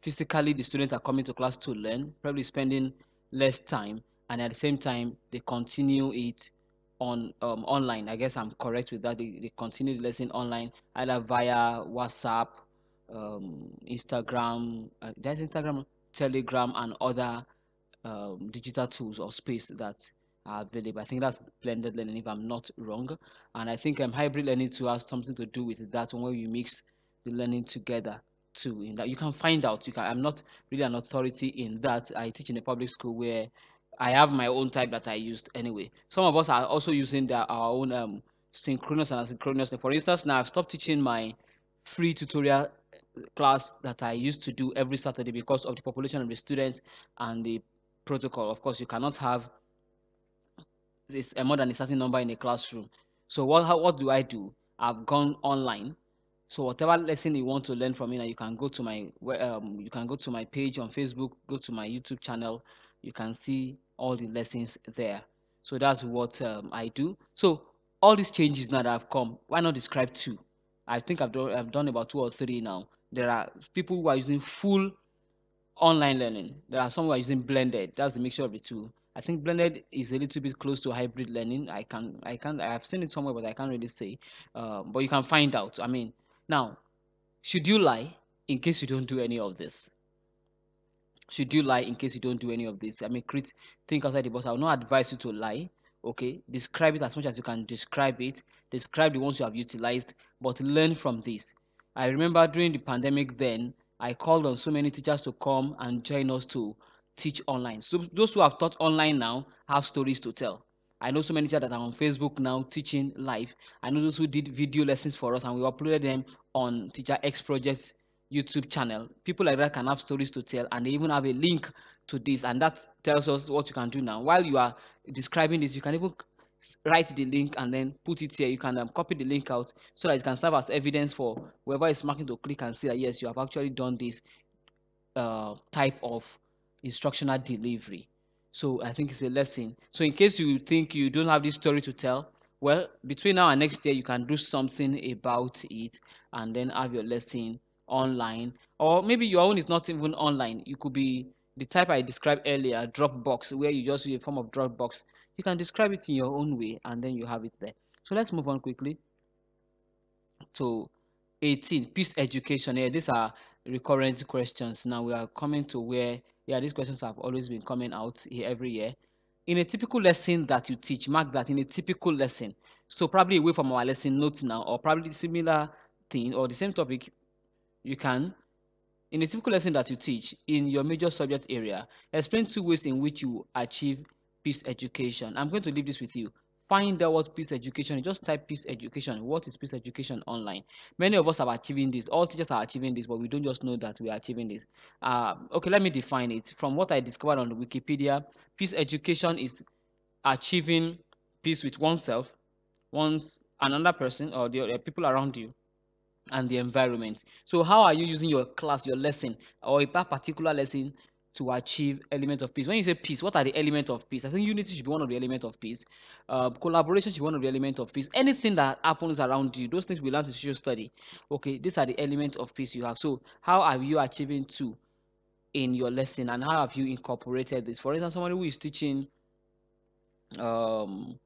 physically the students are coming to class to learn, probably spending less time, and at the same time they continue it on online. I guess I'm correct with that. They continue the lesson online either via WhatsApp, Instagram, there's Instagram, Telegram, and other digital tools or space that are available. I think that's blended learning, if I'm not wrong. And I think hybrid learning too has something to do with that one, where you mix the learning together too. In that you can find out. I'm not really an authority in that. I teach in a public school where I have my own type that I used anyway. Some of us are also using our own synchronous and asynchronous. For instance, now I've stopped teaching my free tutorial class that I used to do every Saturday because of the population of the students and the protocol. Of course, you cannot have more than a certain number in a classroom. So what do I do? I've gone online. So whatever lesson you want to learn from me, now you can go to my page on Facebook, go to my YouTube channel. You can see all the lessons there. So that's what I do. So all these changes now that have come, why not describe two? I think I've done about two or three now. There are people who are using full online learning. There are some who are using blended. That's the mixture of the two. I think blended is a little bit close to hybrid learning. I have seen it somewhere, but I can't really say. But you can find out. I mean, now, should you lie in case you don't do any of this? Should you lie in case you don't do any of this? I mean, think outside the box. I will not advise you to lie. Okay, describe it as much as you can describe it. Describe the ones you have utilized, but learn from this. I remember during the pandemic, then I called on so many teachers to come and join us to teach online. So those who have taught online now have stories to tell. I know so many teachers that are on Facebook now teaching live. I know those who did video lessons for us and we uploaded them on Teacher X Project YouTube channel. People like that can have stories to tell, and they even have a link to this, and that tells us what you can do now. While you are describing this, you can even write the link and then put it here. You can copy the link out so that it can serve as evidence for whoever is marking to click and see that yes, you have actually done this type of instructional delivery. So I think it's a lesson. So in case you think you don't have this story to tell, well, between now and next year, you can do something about it and then have your lesson online. Or maybe your own is not even online. You could be the type I described earlier, Dropbox, where you just use a form of Dropbox. You can describe it in your own way and then you have it there. So let's move on quickly to 18, peace education. Yeah, these are recurrent questions. Now we are coming to where, yeah, these questions have always been coming out here every year. In a typical lesson that you teach, mark that in a typical lesson. So probably away from our lesson notes now, or probably similar thing or the same topic, you can, in a typical lesson that you teach in your major subject area, explain two ways in which you achieve peace education. I'm going to leave this with you. Find out what peace education is. Just type peace education. What is peace education online? Many of us are achieving this. All teachers are achieving this, but we don't just know that we are achieving this. Okay, let me define it. From what I discovered on Wikipedia, peace education is achieving peace with oneself, another person, or the people around you, and the environment. So how are you using your class, your lesson, or that particular lesson to achieve element of peace? When you say peace, what are the elements of peace? I think unity should be one of the elements of peace. Collaboration should be one of the elements of peace. Anything that happens around you, those things we learn in social study. Okay, these are the elements of peace you have. So how are you achieving two in your lesson, and how have you incorporated this? For instance, somebody who is teaching, um,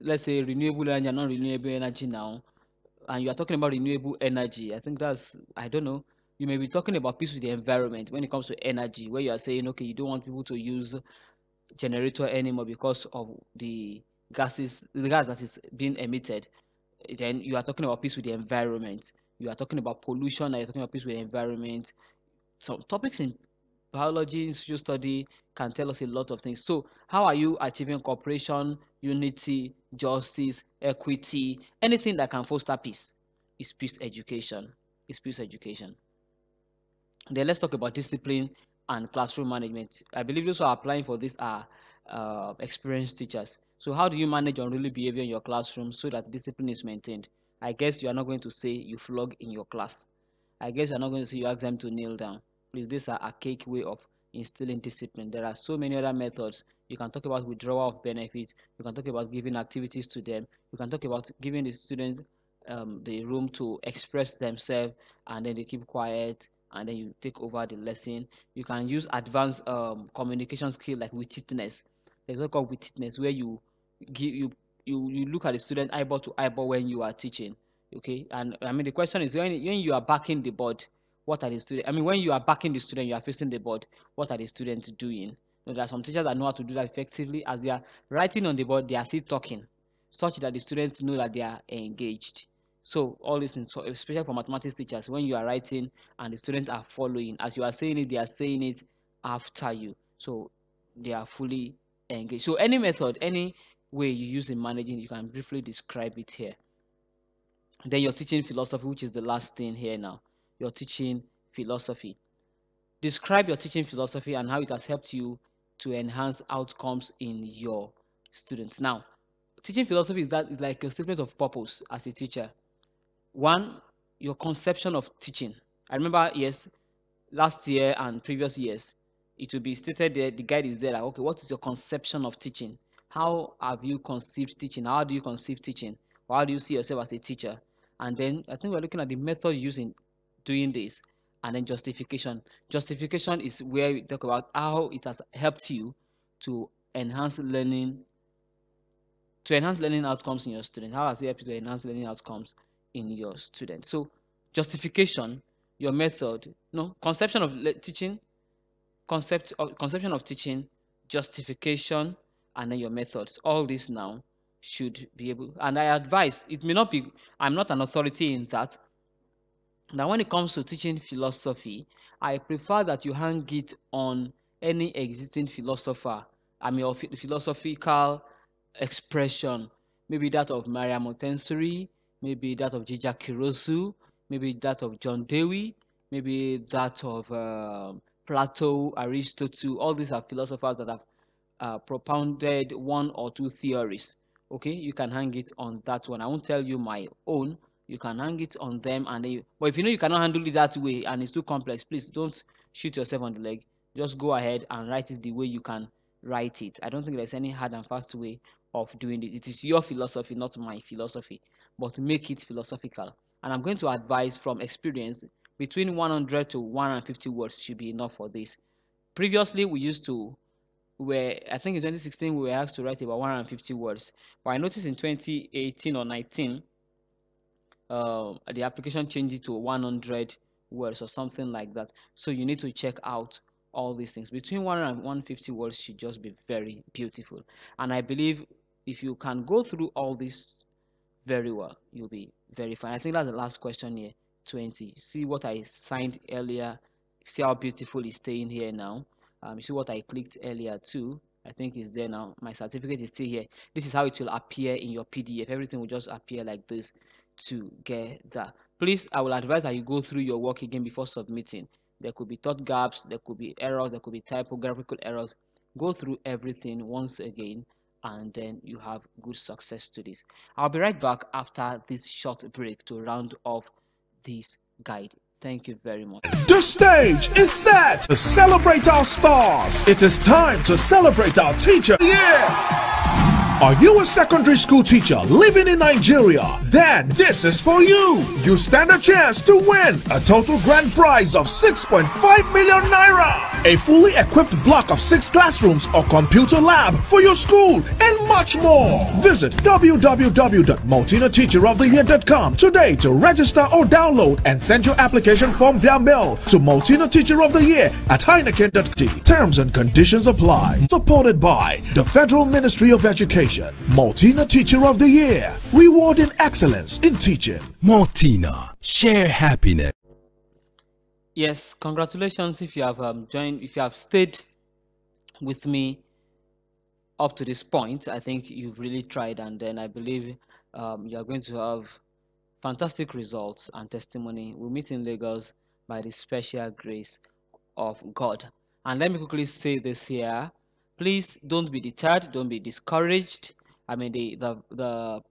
let's say renewable energy and non-renewable energy now, and you are talking about renewable energy, I think that's, I don't know, you may be talking about peace with the environment when it comes to energy, where you are saying, okay, you don't want people to use generator anymore because of the gas that is being emitted. Then you are talking about peace with the environment. You are talking about pollution, and you're talking about peace with the environment. So topics in biology, social study can tell us a lot of things. So how are you achieving cooperation, unity, justice, equity, anything that can foster peace is peace education. Is peace education. Then let's talk about discipline and classroom management. I believe those who are applying for this are experienced teachers. So how do you manage unruly behavior in your classroom so that discipline is maintained? I guess you are not going to say you flog in your class. I guess you're not going to say you ask them to kneel down. Please, these are archaic way of instilling discipline. There are so many other methods. You can talk about withdrawal of benefits. You can talk about giving activities to them. You can talk about giving the student the room to express themselves, and then they keep quiet, and then you take over the lesson. You can use advanced communication skill like wittiness. There's what called wittiness, where give you you look at the student eyeball to eyeball when you are teaching. Okay, and I mean the question is, when you are backing the board, what are the students, I mean when you are backing the student, you are facing the board, what are the students doing? There are some teachers that know how to do that effectively. As they are writing on the board, they are still talking, such that the students know that they are engaged. So all this, especially for mathematics teachers, when you are writing and the students are following, as you are saying it, they are saying it after you, so they are fully engaged. So any method, any way you use in managing, you can briefly describe it here. Then you're teaching philosophy, which is the last thing here now. You're teaching philosophy. Describe your teaching philosophy and how it has helped you to enhance outcomes in your students. Now, teaching philosophy is like a statement of purpose as a teacher. One, your conception of teaching. I remember, yes, last year and previous years, it will be stated there, the guide is there, like, okay, what is your conception of teaching? How have you conceived teaching? How do you conceive teaching? Or how do you see yourself as a teacher? And then I think we're looking at the method used in doing this. And then justification. Justification is where we talk about how it has helped you to enhance learning outcomes in your students. How has it helped you to enhance learning outcomes in your students? So justification, your method, no, conception of teaching, conception of teaching, justification, and then your methods. All this now should be able, and I advise, it may not be, I'm not an authority in that. Now, when it comes to teaching philosophy, I prefer that you hang it on any existing philosopher. I mean, of philosophical expression. Maybe that of Maria Montessori, maybe that of Jija Kirosu, maybe that of John Dewey, maybe that of Plato, Aristotle. All these are philosophers that have propounded one or two theories. Okay, you can hang it on that one. I won't tell you my own. You can hang it on them, and then but if you know you cannot handle it that way and it's too complex, please don't shoot yourself on the leg. Just go ahead and write it the way you can write it. I don't think there's any hard and fast way of doing it. It is your philosophy, not my philosophy, but make it philosophical. And I'm going to advise from experience, between 100 to 150 words should be enough for this. Previously, we used to where I think in 2016 we were asked to write about 150 words, but I noticed in 2018 or 19 the application changed it to 100 words or something like that. So you need to check out all these things. Between 100 and 150 words should just be very beautiful. And I believe if you can go through all this very well, you'll be very fine. I think that's the last question here. 20. See what I signed earlier. See how beautiful it's staying here now. You see what I clicked earlier too. I think it's there now. My certificate is still here. This is how it will appear in your PDF. Everything will just appear like this together. Please, I will advise that you go through your work again before submitting. There could be thought gaps, there could be errors, there could be typographical errors. Go through everything once again, and then you have good success to this. I'll be right back after this short break to round off this guide. Thank you very much. The stage is set to celebrate our stars. It is time to celebrate our teacher. Yeah! Are you a secondary school teacher living in Nigeria? Then this is for you. You stand a chance to win a total grand prize of 6.5 million naira, a fully equipped block of 6 classrooms or computer lab for your school, and much more. Visit www.maltinateacheroftheyear.com today to register or download and send your application form via mail to Maltina Teacher of the Year at Heineken.t. Terms and conditions apply. Supported by the Federal Ministry of Education. Maltina Teacher of the Year, rewarding excellence in teaching. Maltina, share happiness. Yes, congratulations if you have joined, if you have stayed with me up to this point. I think you've really tried, and then I believe you are going to have fantastic results and testimony. We'll meet in Lagos by the special grace of God. And let me quickly say this here. Please don't be deterred, don't be discouraged. I mean, the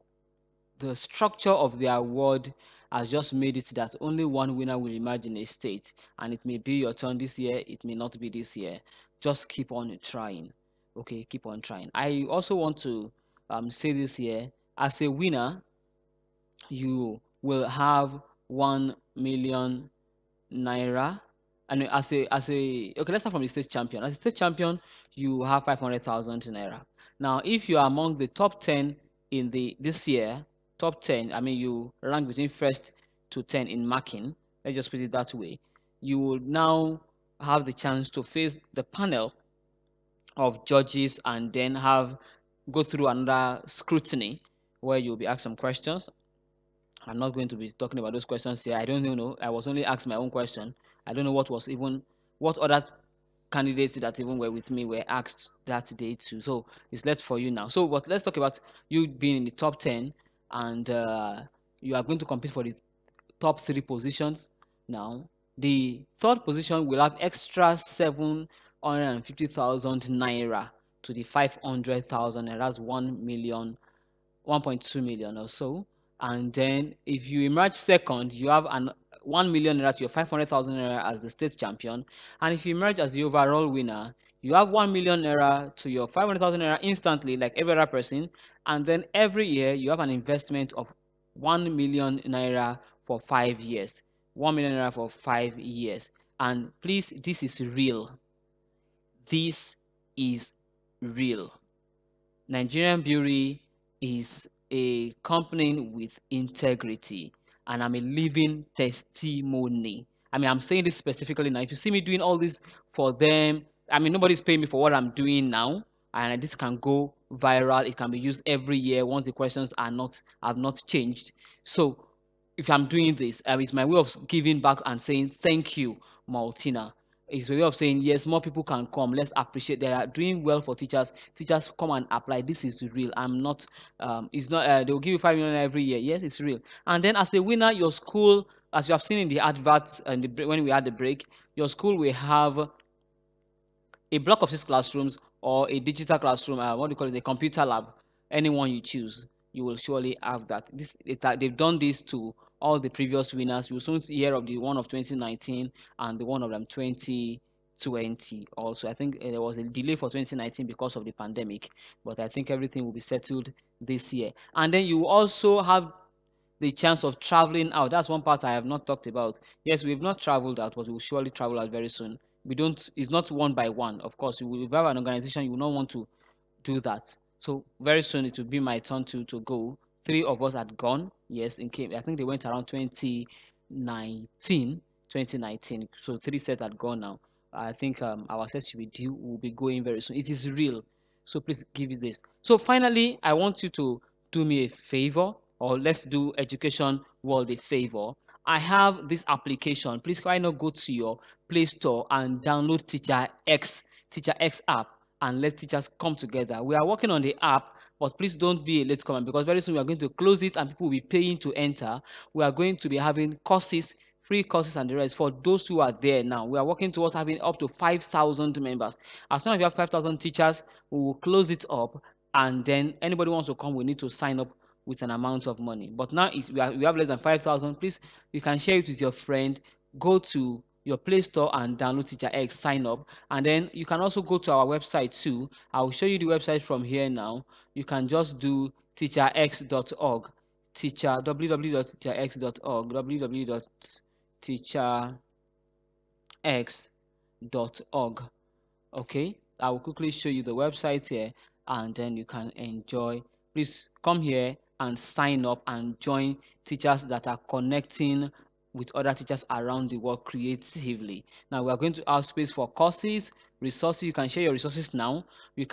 structure of the award has just made it that only one winner will emerge in a state, and it may be your turn this year, it may not be this year. Just keep on trying. Okay, keep on trying. I also want to say this here, as a winner, you will have 1 million naira. And okay, let's start from the state champion. As a state champion, you have 500,000 naira. Now, if you are among the top 10 in this year, top 10, I mean you rank between first to 10 in marking, let's just put it that way, you will now have the chance to face the panel of judges and then go through another scrutiny where you'll be asked some questions. I'm not going to be talking about those questions here. I don't know. I was only asked my own question. I don't know what other candidates that even were with me were asked that day too. So it's left for you now. So, but let's talk about you being in the top 10, and you are going to compete for the top 3 positions. Now, the third position will have extra 7 150,000 naira to the 500,000, and that's 1 million, 1.2 million or so. And then if you emerge second, you have an 1 million naira to your 500,000 naira as the state champion. And if you emerge as the overall winner, you have 1 million naira to your 500,000 naira instantly, like every other person. And then every year you have an investment of 1 million naira for 5 years. 1 million naira for 5 years. And please, this is real. This is real. Nigerian Brewery is a company with integrity, and I'm a living testimony. I mean, I'm saying this specifically now. If you see me doing all this for them, I mean, nobody's paying me for what I'm doing now, and this can go viral. It can be used every year once the questions have not changed. So, if I'm doing this, it's my way of giving back and saying thank you, Maltina. It's a way of saying yes, more people can come. Let's appreciate they are doing well for teachers. Teachers come and apply. This is real. I'm not. It's not. They will give you 5 million every year. Yes, it's real. And then as a winner, your school, as you have seen in the adverts and when we had the break, your school will have a block of 6 classrooms or a digital classroom. What do you call it? A computer lab. Anyone you choose, you will surely have that. They've done this to all the previous winners. You'll soon hear of the one of 2019 and the one of 2020 also. I think there was a delay for 2019 because of the pandemic, but I think everything will be settled this year. And then you also have the chance of traveling out. That's one part I have not talked about. Yes, we've not traveled out, but we will surely travel out very soon. We don't. It's not one by one. Of course, if you have an organization, you will not want to do that. So very soon it will be my turn to go. 3 of us had gone. Yes, in came. I think they went around 2019. 2019. So 3 sets had gone now. I think our set should be due. Will be going very soon. It is real. So please give it this. So finally, I want you to do me a favor, or let's do Education World a favor. I have this application. Please why not go to your Play Store and download Teacher X app, and let teachers come together. We are working on the app, but please don't be a latecomer, because very soon we are going to close it and people will be paying to enter. We are going to be having courses, free courses and the rest for those who are there now. We are working towards having up to 5,000 members. As soon as we have 5,000 teachers, we will close it up, and then anybody who wants to come will need to sign up with an amount of money. But now we have less than 5,000. Please, you can share it with your friend. Go to your Play Store and download Teacher X, sign up, and then you can also go to our website too. I will show you the website from here now. You can just do teacherx.org, www.teacherx.org, www.teacherx.org. Okay, I will quickly show you the website here, and then you can enjoy. Please come here and sign up and join teachers that are connecting with other teachers around the world creatively. Now we are going to have space for courses, resources. You can share your resources now. You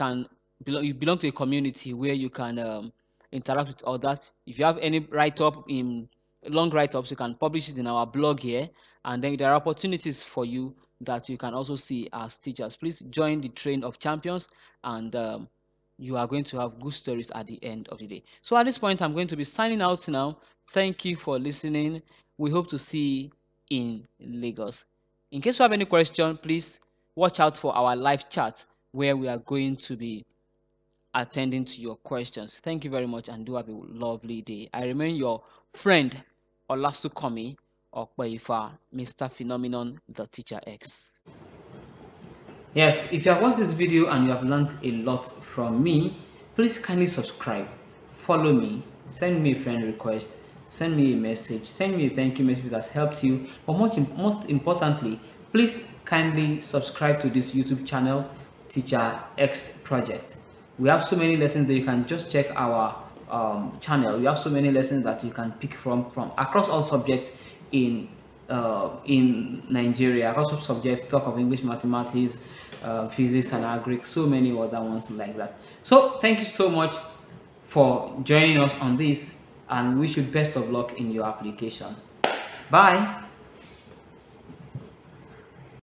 belong to a community where you can interact with others. If you have any write-up in long write-ups, you can publish it in our blog here, and then there are opportunities for you that you can also see as teachers. Please join the train of champions, and you are going to have good stories at the end of the day. So at this point, I'm going to be signing out now. Thank you for listening. We hope to see you in Lagos. In case you have any question, please watch out for our live chat where we are going to be attending to your questions. Thank you very much, and do have a lovely day. I remain your friend, Olasunkanmi Opeifa, Mr. Phenomenon, the Teacher X. Yes, if you have watched this video and you have learned a lot from me, please kindly subscribe, follow me, send me a friend request, send me a message, send me a thank you message that has helped you. But most importantly, please kindly subscribe to this YouTube channel, Teacher X Project. We have so many lessons that you can just check our channel. We have so many lessons that you can pick from across all subjects in Nigeria, across all subjects, talk of English, mathematics, physics and agric, so many other ones like that. So thank you so much for joining us on this, and wish you best of luck in your application. Bye.